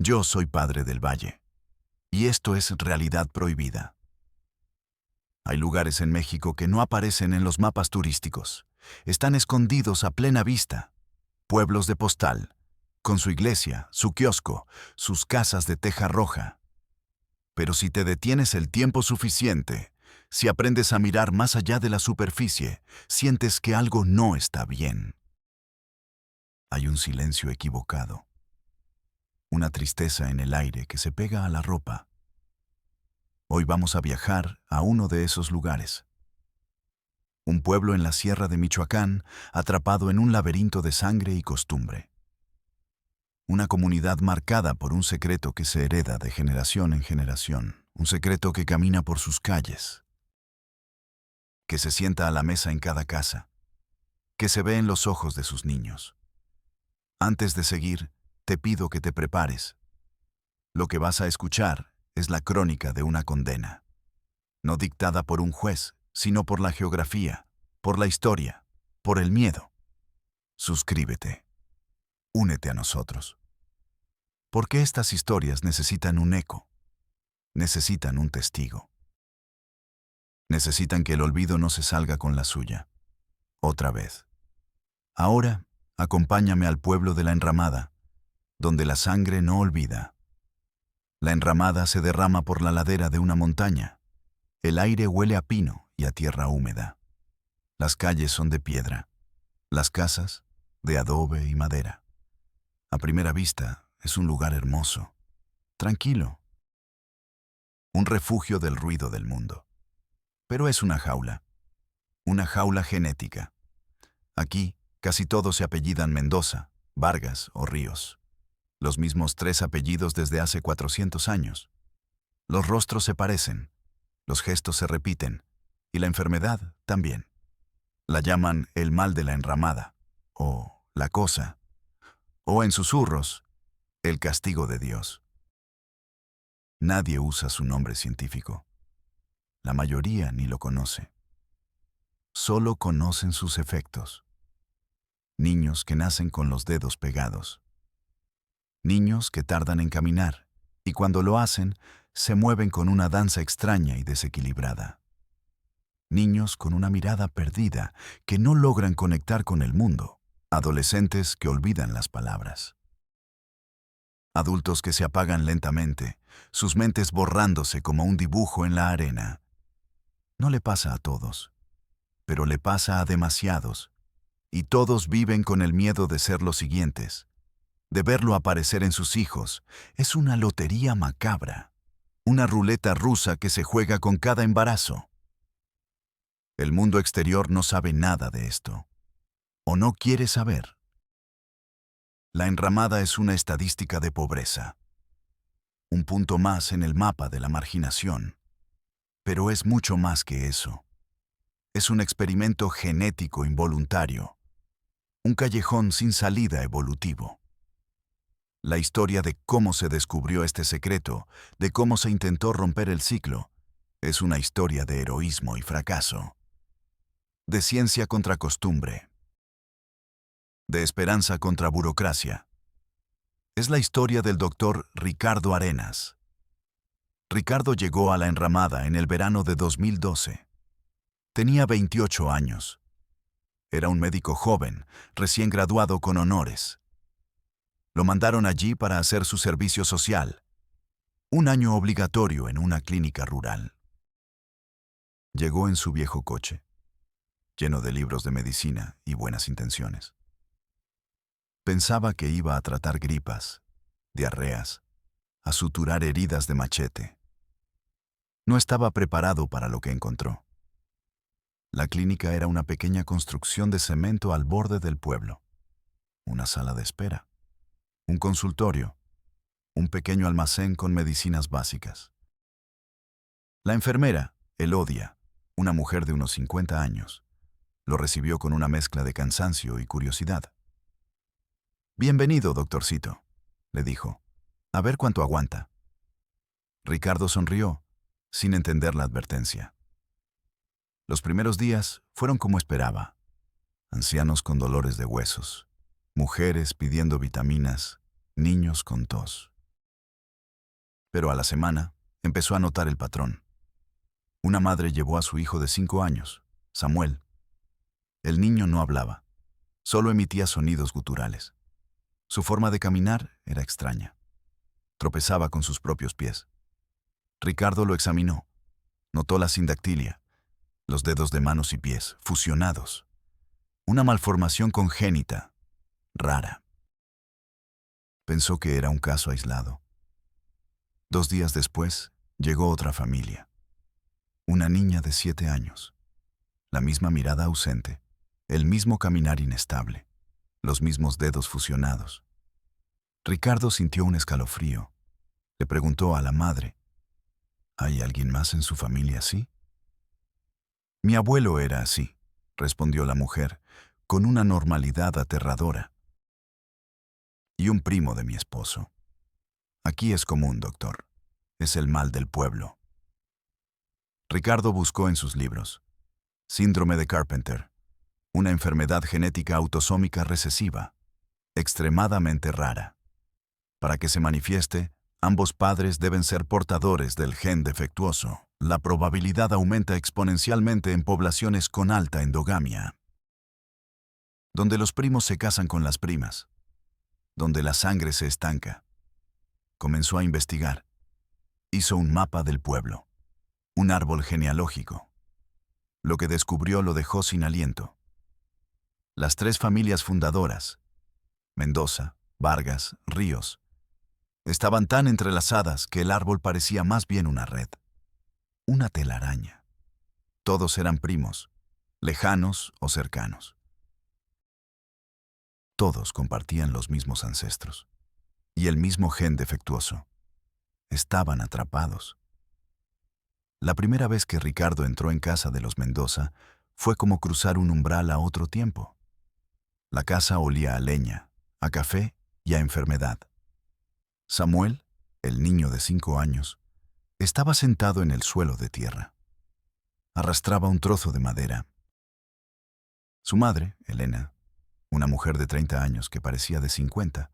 Yo soy padre del Valle, y esto es realidad prohibida. Hay lugares en México que no aparecen en los mapas turísticos. Están escondidos a plena vista. Pueblos de postal, con su iglesia, su kiosco, sus casas de teja roja. Pero si te detienes el tiempo suficiente, si aprendes a mirar más allá de la superficie, sientes que algo no está bien. Hay un silencio equivocado. Una tristeza en el aire que se pega a la ropa. Hoy vamos a viajar a uno de esos lugares. Un pueblo en la sierra de Michoacán, atrapado en un laberinto de sangre y costumbre. Una comunidad marcada por un secreto que se hereda de generación en generación. Un secreto que camina por sus calles. Que se sienta a la mesa en cada casa. Que se ve en los ojos de sus niños. Antes de seguir, te pido que te prepares. Lo que vas a escuchar es la crónica de una condena. No dictada por un juez, sino por la geografía, por la historia, por el miedo. Suscríbete. Únete a nosotros. Porque estas historias necesitan un eco. Necesitan un testigo. Necesitan que el olvido no se salga con la suya. Otra vez. Ahora, acompáñame al pueblo de La Enramada, donde la sangre no olvida. La enramada se derrama por la ladera de una montaña. El aire huele a pino y a tierra húmeda. Las calles son de piedra. Las casas, de adobe y madera. A primera vista, es un lugar hermoso. Tranquilo. Un refugio del ruido del mundo. Pero es una jaula. Una jaula genética. Aquí, casi todos se apellidan Mendoza, Vargas o Ríos. Los mismos 3 apellidos desde hace 400 años. Los rostros se parecen, los gestos se repiten, y la enfermedad también. La llaman el mal de la enramada, o la cosa, o en susurros, el castigo de Dios. Nadie usa su nombre científico. La mayoría ni lo conoce. Solo conocen sus efectos. Niños que nacen con los dedos pegados. Niños que tardan en caminar, y cuando lo hacen, se mueven con una danza extraña y desequilibrada. Niños con una mirada perdida, que no logran conectar con el mundo. Adolescentes que olvidan las palabras. Adultos que se apagan lentamente, sus mentes borrándose como un dibujo en la arena. No le pasa a todos, pero le pasa a demasiados, y todos viven con el miedo de ser los siguientes. De verlo aparecer en sus hijos. Es una lotería macabra, una ruleta rusa que se juega con cada embarazo. El mundo exterior no sabe nada de esto, o no quiere saber. La enramada es una estadística de pobreza, un punto más en el mapa de la marginación, pero es mucho más que eso. Es un experimento genético involuntario, un callejón sin salida evolutivo. La historia de cómo se descubrió este secreto, de cómo se intentó romper el ciclo, es una historia de heroísmo y fracaso. De ciencia contra costumbre. De esperanza contra burocracia. Es la historia del doctor Ricardo Arenas. Ricardo llegó a La Enramada en el verano de 2012. Tenía 28 años. Era un médico joven, recién graduado con honores. Lo mandaron allí para hacer su servicio social, un año obligatorio en una clínica rural. Llegó en su viejo coche, lleno de libros de medicina y buenas intenciones. Pensaba que iba a tratar gripas, diarreas, a suturar heridas de machete. No estaba preparado para lo que encontró. La clínica era una pequeña construcción de cemento al borde del pueblo, una sala de espera. Un consultorio, un pequeño almacén con medicinas básicas. La enfermera, Elodia, una mujer de unos 50 años, lo recibió con una mezcla de cansancio y curiosidad. «Bienvenido, doctorcito», le dijo. «A ver cuánto aguanta». Ricardo sonrió, sin entender la advertencia. Los primeros días fueron como esperaba. Ancianos con dolores de huesos. Mujeres pidiendo vitaminas, niños con tos. Pero a la semana empezó a notar el patrón. Una madre llevó a su hijo de 5 años, Samuel. El niño no hablaba, solo emitía sonidos guturales. Su forma de caminar era extraña. Tropezaba con sus propios pies. Ricardo lo examinó. Notó la sindactilia, los dedos de manos y pies, fusionados. Una malformación congénita, rara. Pensó que era un caso aislado. 2 días después, llegó otra familia. Una niña de 7 años. La misma mirada ausente, el mismo caminar inestable, los mismos dedos fusionados. Ricardo sintió un escalofrío. Le preguntó a la madre, ¿hay alguien más en su familia así? Mi abuelo era así, respondió la mujer, con una normalidad aterradora. Y un primo de mi esposo. Aquí es común, doctor. Es el mal del pueblo. Ricardo buscó en sus libros. Síndrome de Carpenter. Una enfermedad genética autosómica recesiva, extremadamente rara. Para que se manifieste, ambos padres deben ser portadores del gen defectuoso. La probabilidad aumenta exponencialmente en poblaciones con alta endogamia, donde los primos se casan con las primas, donde la sangre se estanca. Comenzó a investigar. Hizo un mapa del pueblo, un árbol genealógico. Lo que descubrió lo dejó sin aliento. Las 3 familias fundadoras, Mendoza, Vargas, Ríos, estaban tan entrelazadas que el árbol parecía más bien una red, una telaraña. Todos eran primos, lejanos o cercanos. Todos compartían los mismos ancestros y el mismo gen defectuoso. Estaban atrapados. La primera vez que Ricardo entró en casa de los Mendoza fue como cruzar un umbral a otro tiempo. La casa olía a leña, a café y a enfermedad. Samuel, el niño de 5 años, estaba sentado en el suelo de tierra. Arrastraba un trozo de madera. Su madre, Elena, una mujer de 30 años que parecía de 50,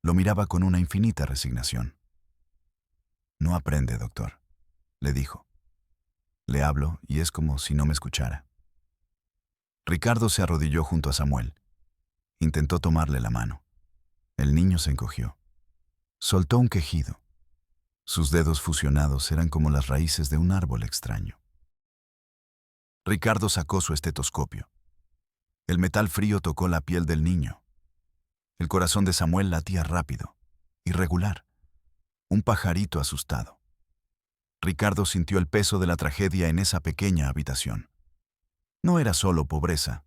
lo miraba con una infinita resignación. «No aprende, doctor», le dijo. «Le hablo y es como si no me escuchara». Ricardo se arrodilló junto a Samuel. Intentó tomarle la mano. El niño se encogió. Soltó un quejido. Sus dedos fusionados eran como las raíces de un árbol extraño. Ricardo sacó su estetoscopio. El metal frío tocó la piel del niño. El corazón de Samuel latía rápido, irregular. Un pajarito asustado. Ricardo sintió el peso de la tragedia en esa pequeña habitación. No era solo pobreza.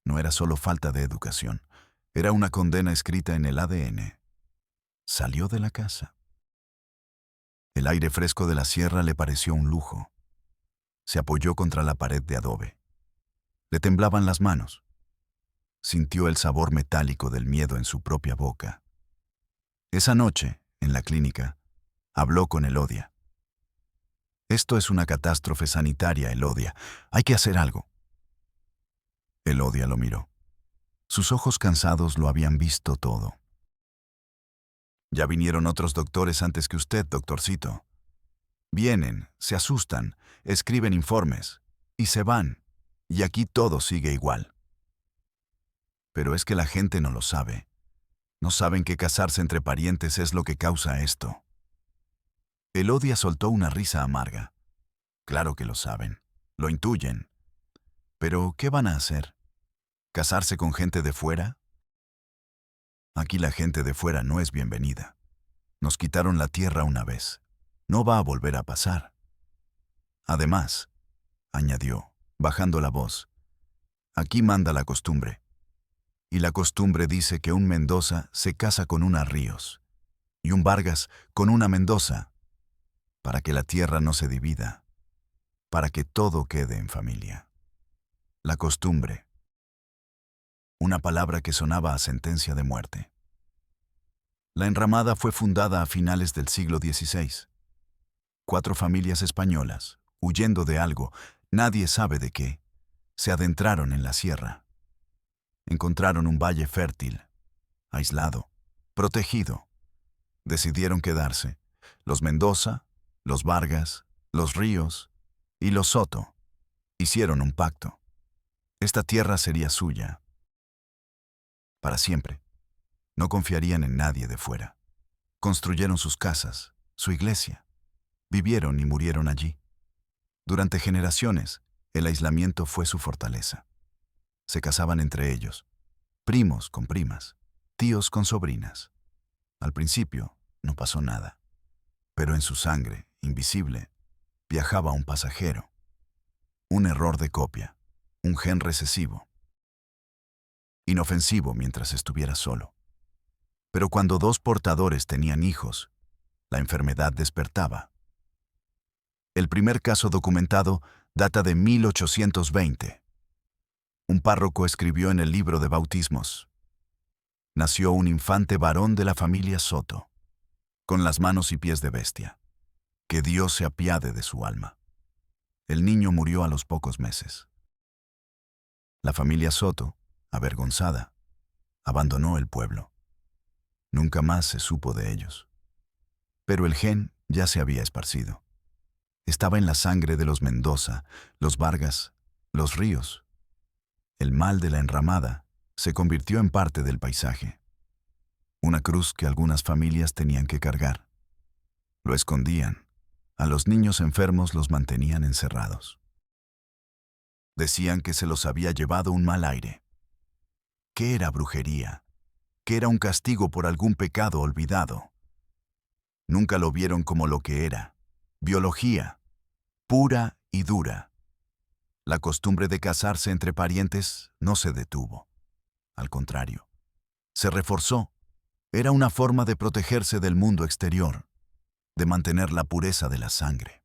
No era solo falta de educación. Era una condena escrita en el ADN. Salió de la casa. El aire fresco de la sierra le pareció un lujo. Se apoyó contra la pared de adobe. Le temblaban las manos. Sintió el sabor metálico del miedo en su propia boca. Esa noche, en la clínica, habló con Elodia. «Esto es una catástrofe sanitaria, Elodia. Hay que hacer algo». Elodia lo miró. Sus ojos cansados lo habían visto todo. «Ya vinieron otros doctores antes que usted, doctorcito. Vienen, se asustan, escriben informes, y se van, y aquí todo sigue igual. Pero es que la gente no lo sabe. No saben que casarse entre parientes es lo que causa esto». Elodia soltó una risa amarga. Claro que lo saben, lo intuyen. Pero, ¿qué van a hacer? ¿Casarse con gente de fuera? Aquí la gente de fuera no es bienvenida. Nos quitaron la tierra una vez. No va a volver a pasar. Además, añadió, bajando la voz, aquí manda la costumbre. Y la costumbre dice que un Mendoza se casa con una Ríos y un Vargas con una Mendoza, para que la tierra no se divida, para que todo quede en familia. La costumbre. Una palabra que sonaba a sentencia de muerte. La enramada fue fundada a finales del siglo XVI. 4 familias españolas, huyendo de algo, nadie sabe de qué, se adentraron en la sierra. Encontraron un valle fértil, aislado, protegido. Decidieron quedarse, los Mendoza, los Vargas, los Ríos y los Soto hicieron un pacto. Esta tierra sería suya para siempre. No confiarían en nadie de fuera. Construyeron sus casas, su iglesia. Vivieron y murieron allí. Durante generaciones, el aislamiento fue su fortaleza. Se casaban entre ellos, primos con primas, tíos con sobrinas. Al principio, no pasó nada. Pero en su sangre, invisible, viajaba un pasajero. Un error de copia, un gen recesivo. Inofensivo mientras estuviera solo. Pero cuando dos portadores tenían hijos, la enfermedad despertaba. El primer caso documentado data de 1820. Un párroco escribió en el libro de bautismos: nació un infante varón de la familia Soto, con las manos y pies de bestia. Que Dios se apiade de su alma. El niño murió a los pocos meses. La familia Soto, avergonzada, abandonó el pueblo. Nunca más se supo de ellos. Pero el gen ya se había esparcido. Estaba en la sangre de los Mendoza, los Vargas, los Ríos. El mal de la enramada se convirtió en parte del paisaje. Una cruz que algunas familias tenían que cargar. Lo escondían. A los niños enfermos los mantenían encerrados. Decían que se los había llevado un mal aire. ¿Qué era brujería? ¿Qué era un castigo por algún pecado olvidado? Nunca lo vieron como lo que era: biología, pura y dura. La costumbre de casarse entre parientes no se detuvo. Al contrario, se reforzó. Era una forma de protegerse del mundo exterior, de mantener la pureza de la sangre.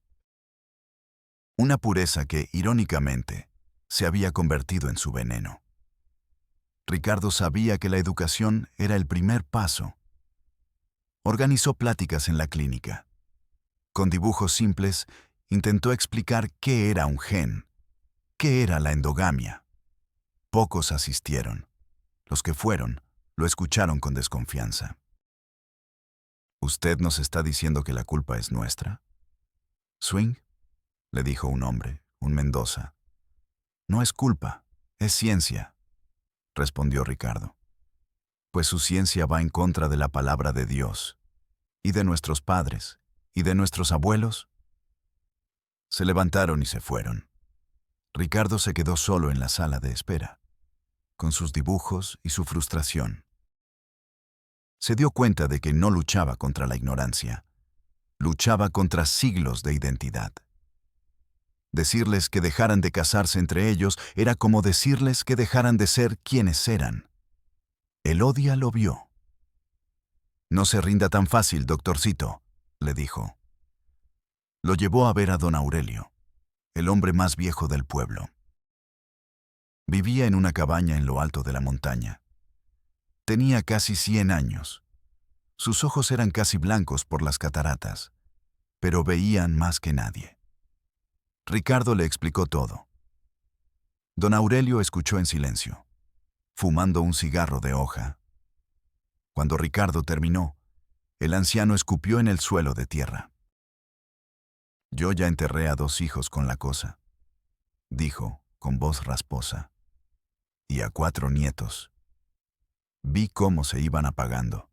Una pureza que, irónicamente, se había convertido en su veneno. Ricardo sabía que la educación era el primer paso. Organizó pláticas en la clínica. Con dibujos simples, intentó explicar qué era un gen, qué era la endogamia. Pocos asistieron. Los que fueron, lo escucharon con desconfianza. ¿Usted nos está diciendo que la culpa es nuestra? Swing, le dijo un hombre, un Mendoza. No es culpa, es ciencia, respondió Ricardo. Pues su ciencia va en contra de la palabra de Dios, y de nuestros padres, y de nuestros abuelos. Se levantaron y se fueron. Ricardo se quedó solo en la sala de espera, con sus dibujos y su frustración. Se dio cuenta de que no luchaba contra la ignorancia, luchaba contra siglos de identidad. Decirles que dejaran de casarse entre ellos era como decirles que dejaran de ser quienes eran. Elodia lo vio. No se rinda tan fácil, doctorcito, le dijo. Lo llevó a ver a don Aurelio, el hombre más viejo del pueblo. Vivía en una cabaña en lo alto de la montaña. Tenía casi 100 años. Sus ojos eran casi blancos por las cataratas, pero veían más que nadie. Ricardo le explicó todo. Don Aurelio escuchó en silencio, fumando un cigarro de hoja. Cuando Ricardo terminó, el anciano escupió en el suelo de tierra. Yo ya enterré a 2 hijos con la cosa, dijo con voz rasposa, y a 4 nietos. Vi cómo se iban apagando,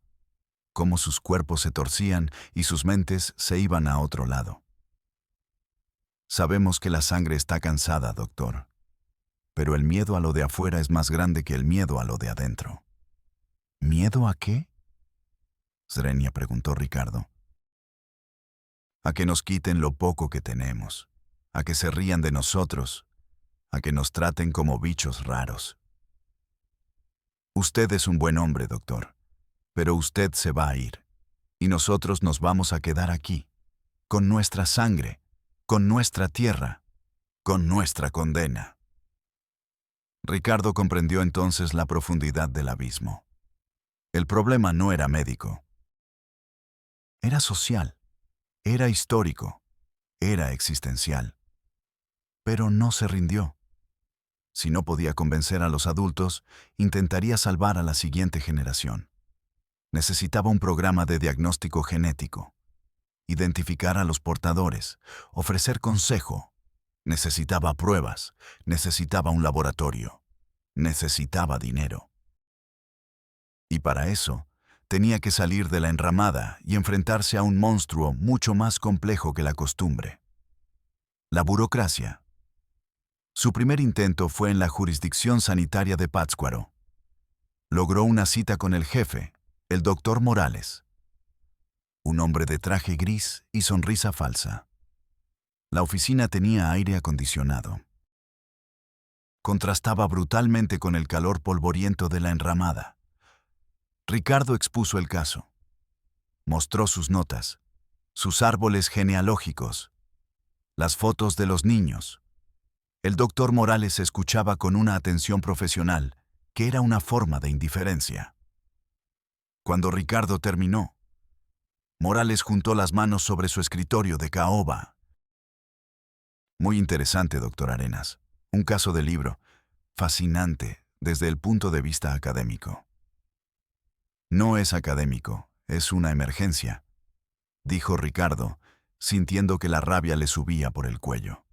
cómo sus cuerpos se torcían y sus mentes se iban a otro lado. Sabemos que la sangre está cansada, doctor, pero el miedo a lo de afuera es más grande que el miedo a lo de adentro. ¿Miedo a qué? Zrenia preguntó Ricardo. A que nos quiten lo poco que tenemos, a que se rían de nosotros, a que nos traten como bichos raros. Usted es un buen hombre, doctor, pero usted se va a ir, y nosotros nos vamos a quedar aquí, con nuestra sangre, con nuestra tierra, con nuestra condena. Ricardo comprendió entonces la profundidad del abismo. El problema no era médico. Era social, era histórico, era existencial. Pero no se rindió. Si no podía convencer a los adultos, intentaría salvar a la siguiente generación. Necesitaba un programa de diagnóstico genético. identificar a los portadores, ofrecer consejo. Necesitaba pruebas, necesitaba un laboratorio, necesitaba dinero. Y para eso, tenía que salir de la enramada y enfrentarse a un monstruo mucho más complejo que la costumbre. La burocracia. Su primer intento fue en la jurisdicción sanitaria de Pátzcuaro. Logró una cita con el jefe, el doctor Morales. Un hombre de traje gris y sonrisa falsa. La oficina tenía aire acondicionado. Contrastaba brutalmente con el calor polvoriento de la enramada. Ricardo expuso el caso. Mostró sus notas, sus árboles genealógicos, las fotos de los niños. El doctor Morales escuchaba con una atención profesional que era una forma de indiferencia. Cuando Ricardo terminó, Morales juntó las manos sobre su escritorio de caoba. Muy interesante, doctor Arenas. Un caso de libro, fascinante desde el punto de vista académico. No es académico, es una emergencia, dijo Ricardo, sintiendo que la rabia le subía por el cuello.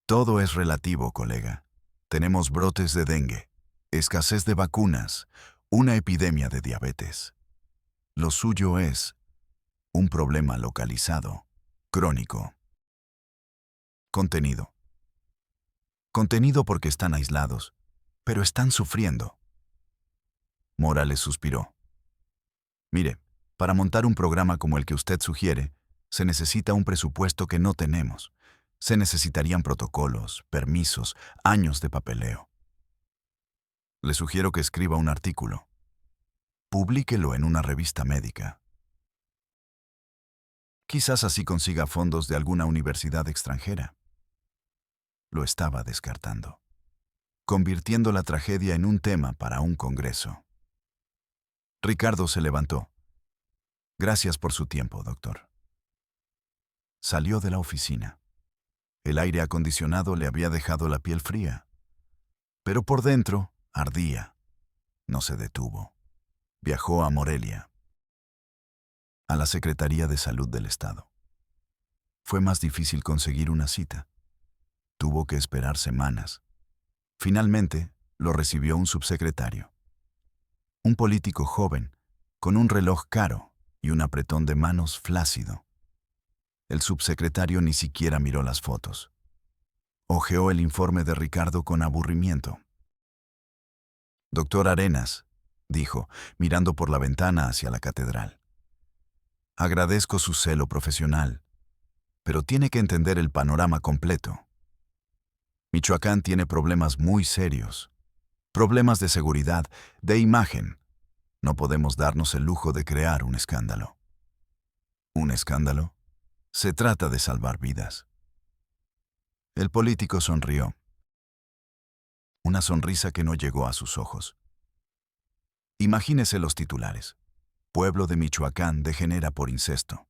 Todo es relativo, colega. Tenemos brotes de dengue, escasez de vacunas, una epidemia de diabetes. Lo suyo es un problema localizado, crónico. Contenido. Contenido porque están aislados, pero están sufriendo. Morales suspiró. Mire, para montar un programa como el que usted sugiere, se necesita un presupuesto que no tenemos. Se necesitarían protocolos, permisos, años de papeleo. Le sugiero que escriba un artículo. Publíquelo en una revista médica. Quizás así consiga fondos de alguna universidad extranjera. Lo estaba descartando, convirtiendo la tragedia en un tema para un congreso. Ricardo se levantó. Gracias por su tiempo, doctor. Salió de la oficina. El aire acondicionado le había dejado la piel fría, pero por dentro ardía. No se detuvo. Viajó a Morelia, a la Secretaría de Salud del Estado. Fue más difícil conseguir una cita. Tuvo que esperar semanas. Finalmente, lo recibió un subsecretario. Un político joven, con un reloj caro y un apretón de manos flácido. El subsecretario ni siquiera miró las fotos. Hojeó el informe de Ricardo con aburrimiento. Doctor Arenas, dijo, mirando por la ventana hacia la catedral. Agradezco su celo profesional, pero tiene que entender el panorama completo. Michoacán tiene problemas muy serios. Problemas de seguridad, de imagen. No podemos darnos el lujo de crear un escándalo. ¿Un escándalo? Se trata de salvar vidas. El político sonrió. Una sonrisa que no llegó a sus ojos. Imagínese los titulares. Pueblo de Michoacán degenera por incesto.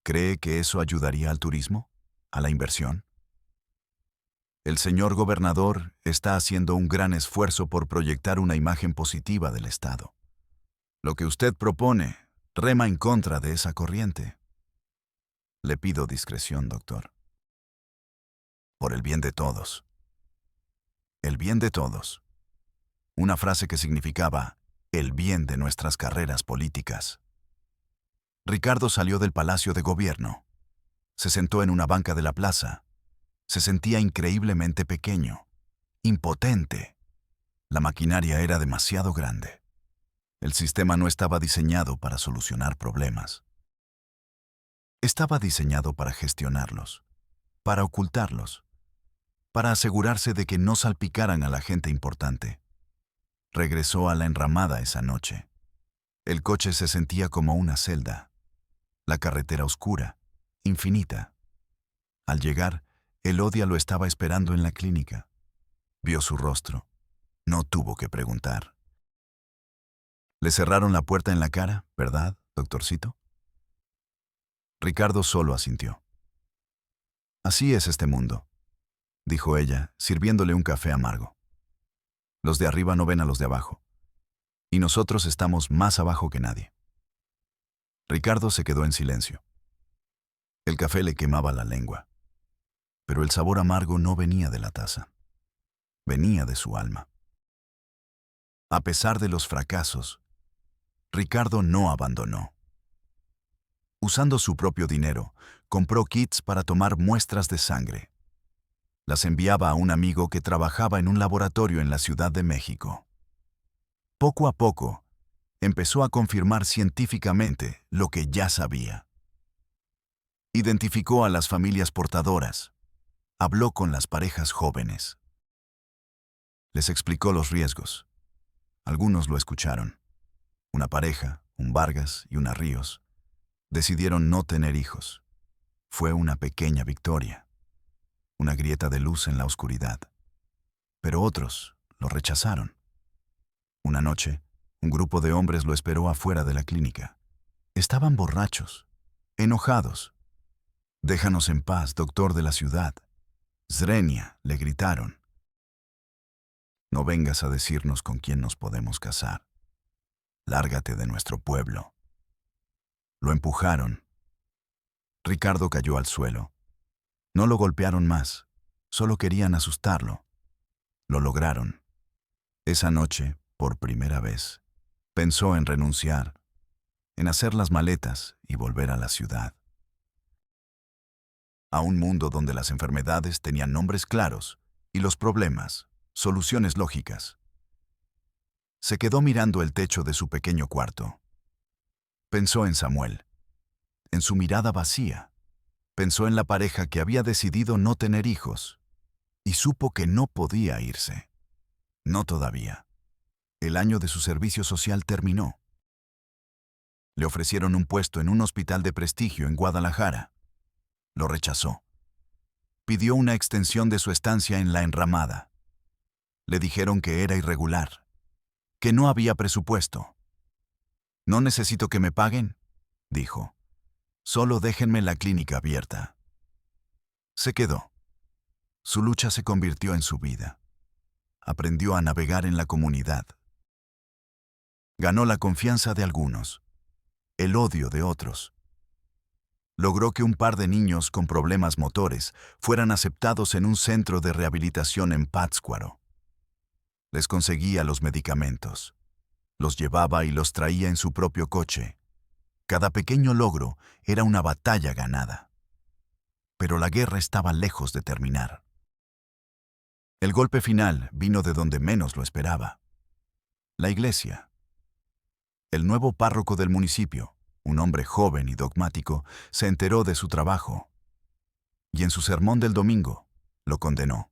¿Cree que eso ayudaría al turismo? ¿A la inversión? El señor gobernador está haciendo un gran esfuerzo por proyectar una imagen positiva del Estado. Lo que usted propone rema en contra de esa corriente. Le pido discreción, doctor. Por el bien de todos. El bien de todos. Una frase que significaba el bien de nuestras carreras políticas. Ricardo salió del Palacio de Gobierno. Se sentó en una banca de la plaza. Se sentía increíblemente pequeño, impotente. La maquinaria era demasiado grande. El sistema no estaba diseñado para solucionar problemas. Estaba diseñado para gestionarlos, para ocultarlos, para asegurarse de que no salpicaran a la gente importante. Regresó a la enramada esa noche. El coche se sentía como una celda. La carretera oscura, infinita. Al llegar, Elodia lo estaba esperando en la clínica. Vio su rostro. No tuvo que preguntar. Le cerraron la puerta en la cara, ¿verdad, doctorcito? Ricardo solo asintió. Así es este mundo, dijo ella, sirviéndole un café amargo. Los de arriba no ven a los de abajo. Y nosotros estamos más abajo que nadie. Ricardo se quedó en silencio. El café le quemaba la lengua, pero el sabor amargo no venía de la taza, venía de su alma. A pesar de los fracasos, Ricardo no abandonó. Usando su propio dinero, compró kits para tomar muestras de sangre. Las enviaba a un amigo que trabajaba en un laboratorio en la Ciudad de México. Poco a poco, empezó a confirmar científicamente lo que ya sabía. Identificó a las familias portadoras. Habló con las parejas jóvenes. Les explicó los riesgos. Algunos lo escucharon. Una pareja, un Vargas y una Ríos, decidieron no tener hijos. Fue una pequeña victoria, una grieta de luz en la oscuridad. Pero otros lo rechazaron. Una noche, un grupo de hombres lo esperó afuera de la clínica. Estaban borrachos, enojados. «Déjanos en paz, doctor de la ciudad. Zrenia», le gritaron. «No vengas a decirnos con quién nos podemos casar. Lárgate de nuestro pueblo». Lo empujaron. Ricardo cayó al suelo. No lo golpearon más, solo querían asustarlo. Lo lograron. Esa noche, por primera vez, pensó en renunciar, en hacer las maletas y volver a la ciudad. A un mundo donde las enfermedades tenían nombres claros y los problemas, soluciones lógicas. Se quedó mirando el techo de su pequeño cuarto. Pensó en Samuel, en su mirada vacía. Pensó en la pareja que había decidido no tener hijos y supo que no podía irse. No todavía. El año de su servicio social terminó. Le ofrecieron un puesto en un hospital de prestigio en Guadalajara. Lo rechazó. Pidió una extensión de su estancia en La Enramada. Le dijeron que era irregular, que no había presupuesto. «No necesito que me paguen», dijo. «Solo déjenme la clínica abierta». Se quedó. Su lucha se convirtió en su vida. Aprendió a navegar en la comunidad. Ganó la confianza de algunos, el odio de otros. Logró que un par de niños con problemas motores fueran aceptados en un centro de rehabilitación en Pátzcuaro. Les conseguía los medicamentos. Los llevaba y los traía en su propio coche. Cada pequeño logro era una batalla ganada. Pero la guerra estaba lejos de terminar. El golpe final vino de donde menos lo esperaba. La iglesia. El nuevo párroco del municipio, un hombre joven y dogmático, se enteró de su trabajo. Y en su sermón del domingo, lo condenó.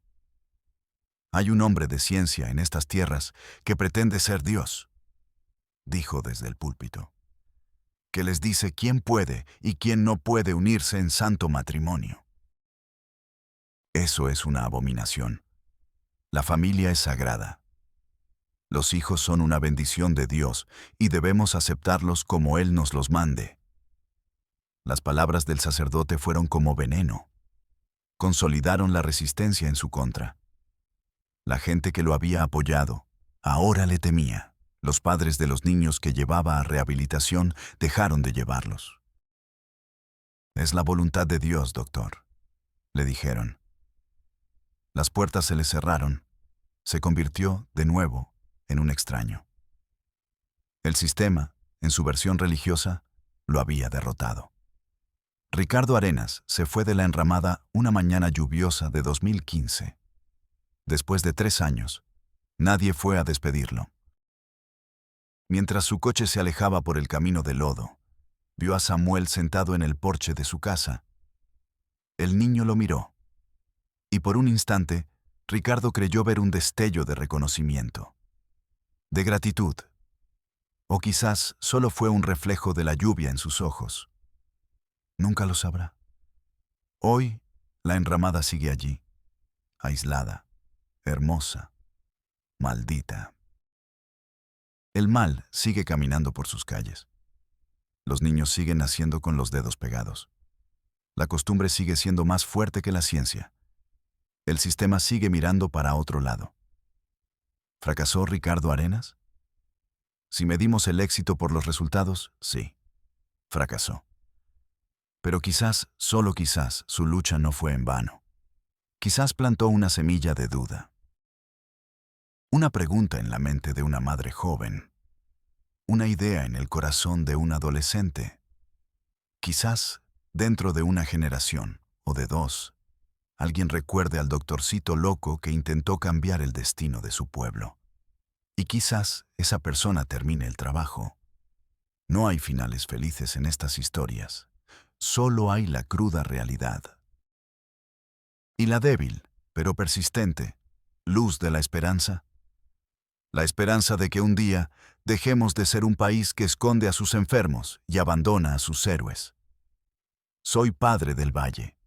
«Hay un hombre de ciencia en estas tierras que pretende ser Dios», dijo desde el púlpito, «que les dice quién puede y quién no puede unirse en santo matrimonio. Eso es una abominación. La familia es sagrada. Los hijos son una bendición de Dios y debemos aceptarlos como Él nos los mande». Las palabras del sacerdote fueron como veneno. Consolidaron la resistencia en su contra. La gente que lo había apoyado, ahora le temía. Los padres de los niños que llevaba a rehabilitación dejaron de llevarlos. «Es la voluntad de Dios, doctor», le dijeron. Las puertas se le cerraron. Se convirtió, de nuevo, en un extraño. El sistema, en su versión religiosa, lo había derrotado. Ricardo Arenas se fue de La Enramada una mañana lluviosa de 2015. Después de 3 años, nadie fue a despedirlo. Mientras su coche se alejaba por el camino de lodo, vio a Samuel sentado en el porche de su casa. El niño lo miró, y por un instante, Ricardo creyó ver un destello de reconocimiento, de gratitud. O quizás solo fue un reflejo de la lluvia en sus ojos. Nunca lo sabrá. Hoy, La Enramada sigue allí, aislada, hermosa, maldita. El mal sigue caminando por sus calles. Los niños siguen naciendo con los dedos pegados. La costumbre sigue siendo más fuerte que la ciencia. El sistema sigue mirando para otro lado. ¿Fracasó Ricardo Arenas? Si medimos el éxito por los resultados, sí. fracasó. Pero quizás, solo quizás, su lucha no fue en vano. Quizás plantó una semilla de duda. Una pregunta en la mente de una madre joven. Una idea en el corazón de un adolescente. Quizás, dentro de una generación, o de dos, alguien recuerde al doctorcito loco que intentó cambiar el destino de su pueblo. Y quizás esa persona termine el trabajo. No hay finales felices en estas historias. Solo hay la cruda realidad. Y la débil, pero persistente, luz de la esperanza. La esperanza de que un día dejemos de ser un país que esconde a sus enfermos y abandona a sus héroes. Soy padre del Valle.